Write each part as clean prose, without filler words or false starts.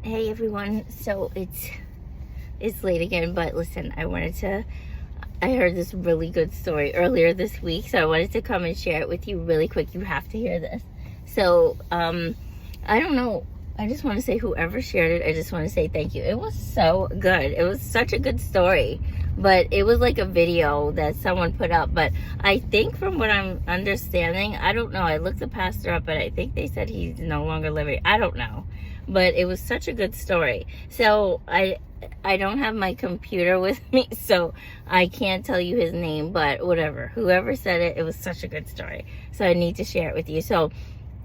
Hey everyone, so it's late again, but listen, I heard this really good story earlier this week, so I wanted to come and share it with you really quick. You have to hear this. So I don't know, I just want to say whoever shared it, I just want to say thank you. It was so good. It was such a good story, but it was like a video that someone put up. But I think from what I'm understanding, I don't know, I looked the pastor up, but I think they said he's no longer living. I don't know, but it was such a good story. So I don't have my computer with me, so I can't tell you his name, but whatever, whoever said it, it was such a good story, so I need to share it with you. So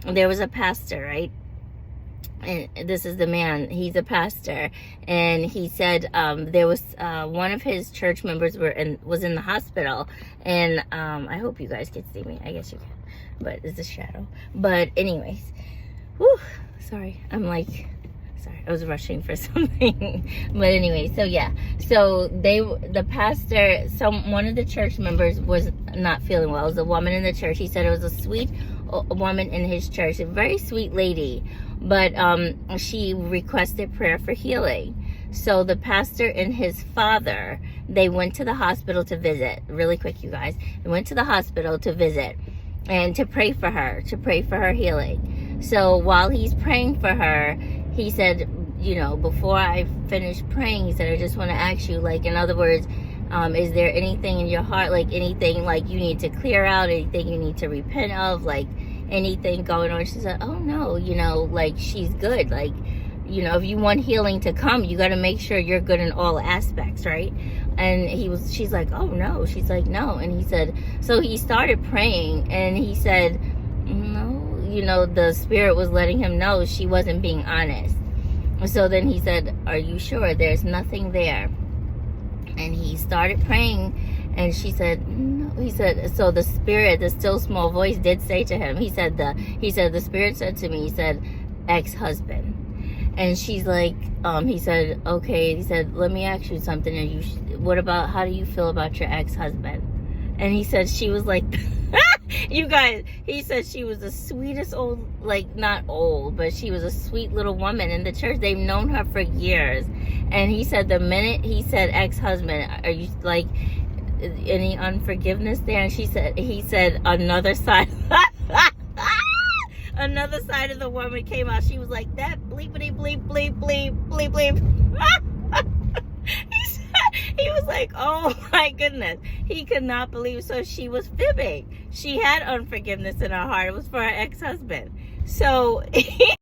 there was a pastor, right? And this is the man, he's a pastor, and he said there was one of his church members was in the hospital, and I hope you guys can see me. I guess you can, but it's a shadow. But anyways, whew, sorry, I was rushing for something. But anyway, so yeah, so the pastor, one of the church members was not feeling well. It was a woman in the church. He said it was a sweet woman in his church, a very sweet lady, but she requested prayer for healing. So the pastor and his father, they went to the hospital to visit. Really quick, you guys. They went to the hospital to visit and to pray for her healing. So while he's praying for her, he said, you know, before I finish praying, he said, I just want to ask you, like, in other words, is there anything in your heart, like anything like you need to clear out, anything you need to repent of, like anything going on? She said, oh no, you know, like she's good. Like, you know, if you want healing to come, you got to make sure you're good in all aspects, right? And she's like, oh no. She's like, no. And he said, so he started praying, and he said, no, you know, the spirit was letting him know she wasn't being honest. So then he said, are you sure there's nothing there? And he started praying, and she said, no. He said, so the spirit, the still small voice did say to him, he said the spirit said to me, he said, ex-husband. And she's like, he said, okay. He said, let me ask you something. How do you feel about your ex-husband? And he said, she was like, you guys, he said she was the sweetest old, like, not old, but she was a sweet little woman in the church. They've known her for years. And he said the minute he said ex-husband, are you, like, any unforgiveness there? And he said another side. Another side of the woman came out. She was like, that bleepity bleep bleep bleep bleep bleep. He was like, oh my goodness. He could not believe. So she was fibbing. She had unforgiveness in her heart. It was for her ex-husband. So